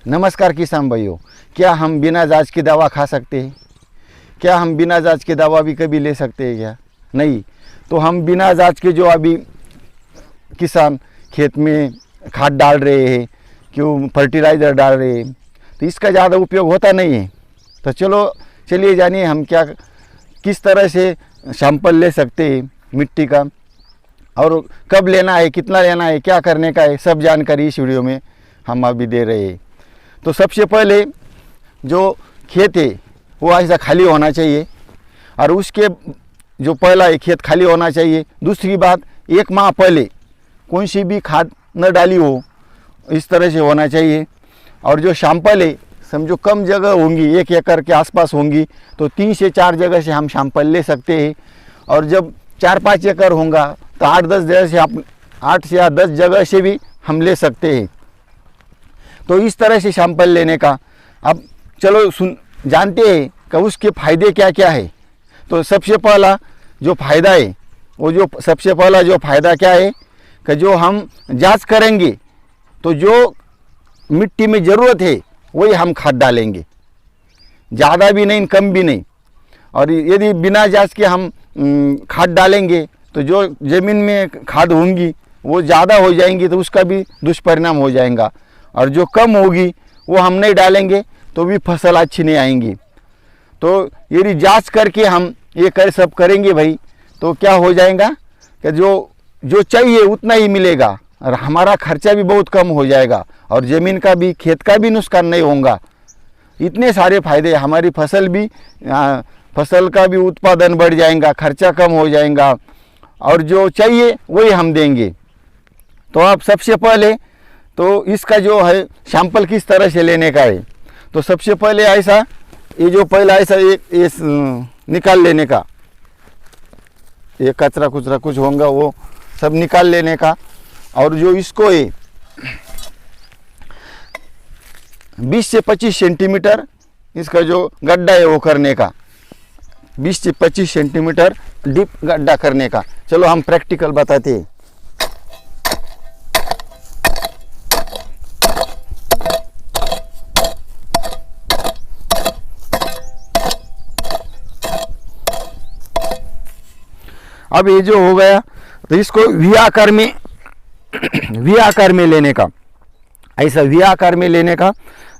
नमस्कार किसान भाइयों, क्या हम बिना जांच के दवा खा सकते हैं? क्या हम बिना जांच के दवा भी कभी ले सकते हैं क्या? नहीं। तो हम बिना जांच के जो अभी किसान खेत में खाद डाल रहे हैं, क्यों फर्टिलाइज़र डाल रहे हैं, तो इसका ज़्यादा उपयोग होता नहीं है। तो चलिए जानिए हम क्या किस तरह से सैंपल ले सकते हैं मिट्टी का, और कब लेना है, कितना लेना है, क्या करने का है, सब जानकारी इस वीडियो में हम अभी दे रहे हैं। तो सबसे पहले जो खेत है वो ऐसा खाली होना चाहिए, और उसके जो पहला है खेत खाली होना चाहिए। दूसरी बात, 1 माह पहले कौन सी भी खाद न डाली हो, इस तरह से होना चाहिए। और जो सैंपल है समझो कम जगह होंगी, 1 एकड़ के आसपास होंगी, तो 3 से 4 जगह से हम सैंपल ले सकते हैं। और जब 4-5 एकड़ होगा तो 8-10 जगह से 8 या 10 जगह से भी हम ले सकते हैं। तो इस तरह से सैंपल लेने का अब चलो जानते हैं कि उसके फ़ायदे क्या क्या है। तो सबसे पहला जो फ़ायदा है सबसे पहला जो फ़ायदा क्या है कि जो हम जांच करेंगे तो जो मिट्टी में ज़रूरत है वही हम खाद डालेंगे, ज़्यादा भी नहीं कम भी नहीं। और यदि बिना जांच के हम खाद डालेंगे तो जो ज़मीन में खाद होंगी वो ज़्यादा हो जाएंगी, तो उसका भी दुष्परिणाम हो जाएगा। और जो कम होगी वो हम नहीं डालेंगे तो भी फसल अच्छी नहीं आएंगी। तो यदि जांच करके हम ये सब करेंगे भाई, तो क्या हो जाएगा कि जो चाहिए उतना ही मिलेगा, और हमारा खर्चा भी बहुत कम हो जाएगा, और ज़मीन का भी खेत का भी नुकसान नहीं होगा। इतने सारे फायदे, हमारी फसल का भी उत्पादन बढ़ जाएगा, खर्चा कम हो जाएगा, और जो चाहिए वही हम देंगे। तो अब सबसे पहले तो इसका जो है सैंपल किस तरह से लेने का है। तो सबसे पहले ऐसा ये जो पहला ऐसा ये निकाल लेने का, ये कचरा कुचरा कुछ होगा वो सब निकाल लेने का। और जो इसको है 20 से 25 सेंटीमीटर इसका जो गड्ढा है वो करने का, 20 से 25 सेंटीमीटर डीप गड्ढा करने का। चलो हम प्रैक्टिकल बताते हैं। अब ये जो हो गया तो इसको वी आकार में लेने का, ऐसा वी आकार में लेने का।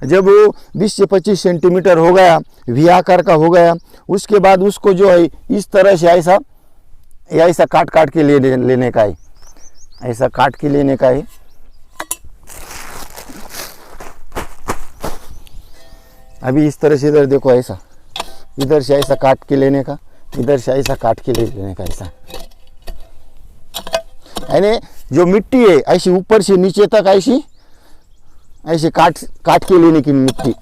जब वो 20 से 25 सेंटीमीटर हो गया, वी आकार का हो गया, उसके बाद उसको जो है इस तरह से ऐसा काट के लेने का है, ऐसा काट के लेने का है। अभी इस तरह से इधर देखो, ऐसा इधर से ऐसा काट के लेने का, इधर से ऐसा काट के लेने का, ऐसा यानी जो मिट्टी है ऐसी ऊपर से नीचे तक ऐसे काट के लेने की मिट्टी।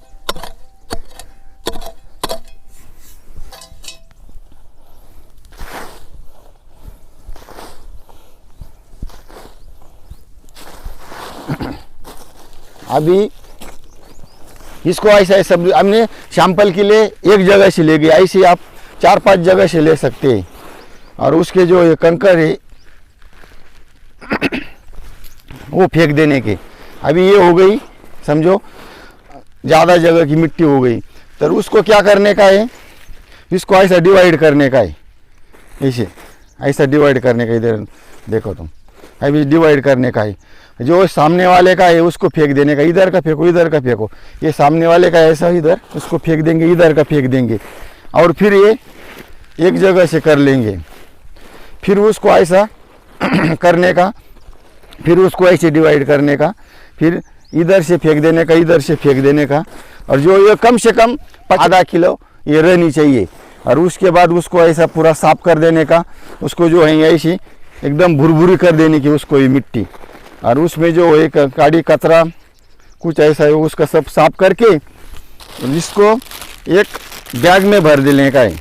अभी इसको ऐसा सब हमने सैंपल के लिए एक जगह से ले गए, ऐसे आप 4-5 जगह से ले सकते हैं। और उसके जो ये कंकर है वो फेंक देने के। अभी ये हो गई, समझो ज़्यादा जगह की मिट्टी हो गई, तो उसको क्या करने का है, इसको ऐसा डिवाइड करने का है, ऐसा डिवाइड करने का। इधर देखो तुम, अभी डिवाइड करने का है। जो सामने वाले का है उसको फेंक देने का, इधर का फेंको, इधर का फेंको। ये सामने वाले का ऐसा इधर उसको फेंक देंगे, इधर का फेंक देंगे, और फिर ये एक जगह से कर लेंगे। फिर उसको ऐसा करने का, फिर उसको ऐसे डिवाइड करने का, फिर इधर से फेंक देने का, इधर से फेंक देने का। और जो ये कम से कम आधा किलो ये रहनी चाहिए। और उसके बाद उसको ऐसा पूरा साफ कर देने का, उसको जो है ऐसी एकदम भुरभुरी कर देने की उसको ये मिट्टी। और उसमें जो एक काड़ी कचरा कुछ ऐसा है उसका सब साफ करके इसको एक बैग में भर देने का है।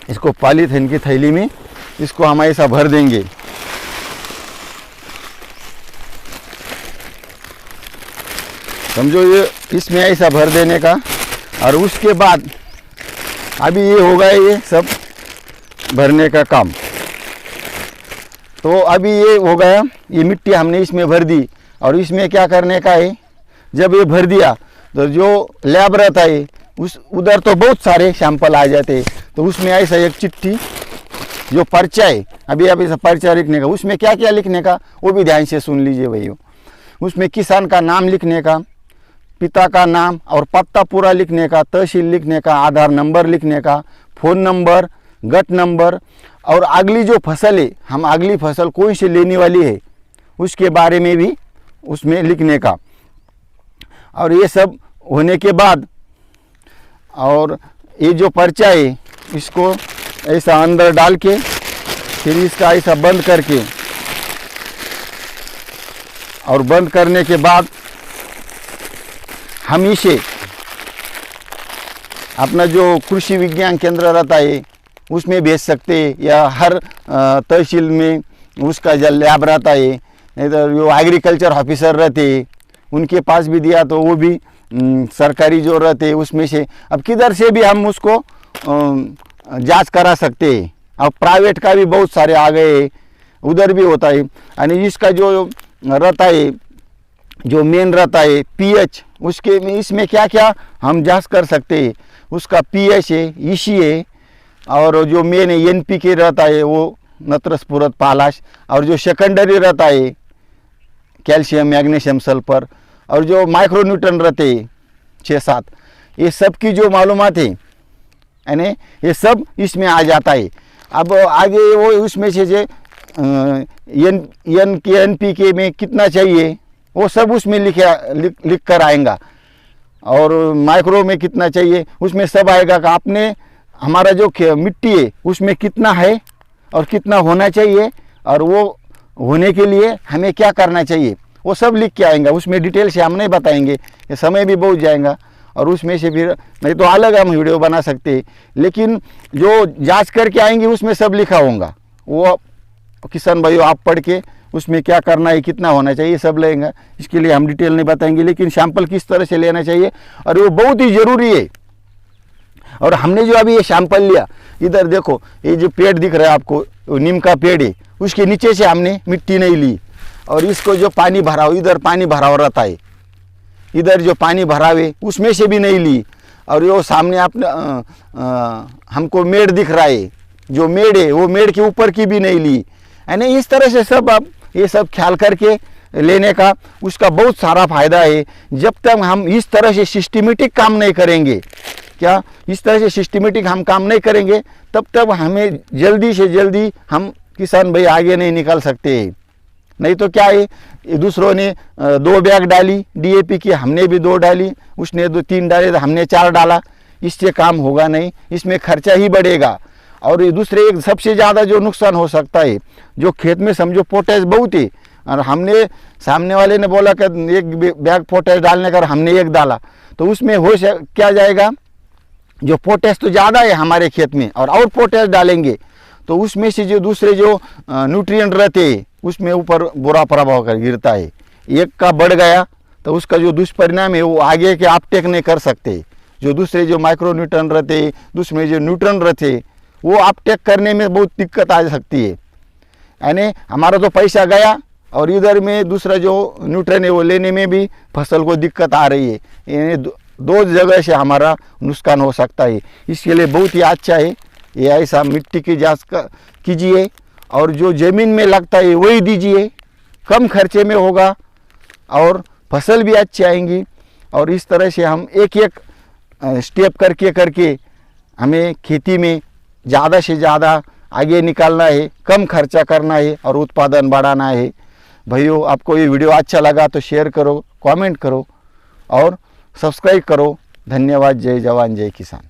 इसको पॉलीथीन की थैली में इसको हम ऐसा भर देंगे। समझो ये इसमें ऐसा भर देने का। और उसके बाद अभी ये हो गया ये सब भरने का काम। तो अभी ये हो गया, ये मिट्टी हमने इसमें भर दी। और इसमें क्या करने का है, जब ये भर दिया तो जो लैब रहता है उस उधर तो बहुत सारे सैंपल आ जाते हैं। तो उसमें ऐसा एक चिट्ठी जो पर्चा है, अभी अभी ऐसा पर्चा लिखने का, उसमें क्या क्या लिखने का वो भी ध्यान से सुन लीजिए भाइयों। उसमें किसान का नाम लिखने का, पिता का नाम और पत्ता पूरा लिखने का, तहसील लिखने का, आधार नंबर लिखने का, फ़ोन नंबर, गट नंबर, और अगली जो फसल है, हम अगली फसल कौन सी लेने वाली है उसके बारे में भी उसमें लिखने का। और ये सब होने के बाद और ये जो पर्चा है इसको ऐसा अंदर डाल के फिर इसका ऐसा बंद करके, और बंद करने के बाद हम इसे अपना जो कृषि विज्ञान केंद्र रहता है उसमें भेज सकते हैं, या हर तहसील में उसका जो लैब रहता है, नहीं तो जो एग्रीकल्चर ऑफिसर रहते हैं उनके पास भी दिया तो वो भी सरकारी जो रहते हैं उसमें से, अब किधर से भी हम उसको जांच करा सकते हैं। अब प्राइवेट का भी बहुत सारे आ गए, उधर भी होता है। यानी इसका जो रहता है, जो मेन रहता है पीएच, उसके में इसमें क्या क्या हम जांच कर सकते हैं, उसका पीएच है, ईसी है, और जो मेन है एनपीके रहता है वो नत्र स्फुरद पालाश, और जो सेकेंडरी रहता है कैल्शियम, मैग्नीशियम, सल्फर, और जो माइक्रोन्यूट्रन रहते हैं 6-7, ये सब की जो मालूमात है यानी ये सब इसमें आ जाता है। अब आगे वो उसमें से जो एनपीके में कितना चाहिए वो सब उसमें लिख कर आएगा, और माइक्रो में कितना चाहिए उसमें सब आएगा कि आपने हमारा जो मिट्टी है उसमें कितना है और कितना होना चाहिए, और वो होने के लिए हमें क्या करना चाहिए वो सब लिख के आएंगे। उसमें डिटेल से हम नहीं बताएंगे, ये समय भी बहुत जाएगा, और उसमें से फिर नहीं तो अलग हम वीडियो बना सकते हैं, लेकिन जो जांच करके आएंगे उसमें सब लिखा होगा। वो किसान भाइयों आप पढ़ के उसमें क्या करना है, कितना होना चाहिए, सब लेंगे। इसके लिए हम डिटेल नहीं बताएंगे, लेकिन सैंपल किस तरह से लेना चाहिए और वो बहुत ही ज़रूरी है। और हमने जो अभी ये सैंपल लिया, इधर देखो ये जो पेड़ दिख रहा है आपको, नीम का पेड़ है, उसके नीचे से हमने मिट्टी नहीं ली, और इसको जो पानी भरा हो, इधर पानी भरा हो रहता है, इधर जो पानी भरा हुए उसमें से भी नहीं ली, और ये सामने आपने हमको मेड़ दिख रहा है, जो मेड़ है वो मेड़ के ऊपर की भी नहीं ली। यानी इस तरह से सब आप ये सब ख्याल करके लेने का उसका बहुत सारा फायदा है। जब तक हम इस तरह से सिस्टमेटिक काम नहीं करेंगे, क्या इस तरह से सिस्टमेटिक हम काम नहीं करेंगे, तब तक हमें जल्दी से जल्दी हम किसान भाई आगे नहीं निकल सकते। नहीं तो क्या है, दूसरों ने 2 बैग डाली डीएपी की, हमने भी 2 डाली, उसने 2-3 डाले तो हमने 4 डाला, इससे काम होगा नहीं, इसमें खर्चा ही बढ़ेगा। और ये दूसरे एक सबसे ज़्यादा जो नुकसान हो सकता है, जो खेत में समझो पोटैश बहुत है, और हमने सामने वाले ने बोला कि 1 बैग पोटैश डालने का, हमने 1 डाला, तो उसमें हो क्या जाएगा, जो पोटैश तो ज़्यादा है हमारे खेत में, और पोटैश डालेंगे तो उसमें से जो दूसरे जो न्यूट्रिएंट रहते हैं उसमें ऊपर बुरा प्रभाव कर गिरता है। एक का बढ़ गया तो उसका जो दुष्परिणाम है वो आगे के अपटेक नहीं कर सकते। जो दूसरे जो माइक्रो न्यूट्रन रहते, दूसरे जो न्यूट्रन रहते, वो अपटेक करने में बहुत दिक्कत आ सकती है। यानी हमारा तो पैसा गया, और इधर में दूसरा जो न्यूट्रन है वो लेने में भी फसल को दिक्कत आ रही है। यानी 2 जगह से हमारा नुकसान हो सकता है। इसके लिए बहुत ही अच्छा है ये ऐसा मिट्टी की जांच कीजिए, और जो ज़मीन में लगता है वही दीजिए, कम खर्चे में होगा और फसल भी अच्छी आएंगी। और इस तरह से हम एक स्टेप करके हमें खेती में ज़्यादा से ज़्यादा आगे निकालना है, कम खर्चा करना है और उत्पादन बढ़ाना है। भाइयों, आपको ये वीडियो अच्छा लगा तो शेयर करो, कमेंट करो और सब्सक्राइब करो। धन्यवाद। जय जवान जय किसान।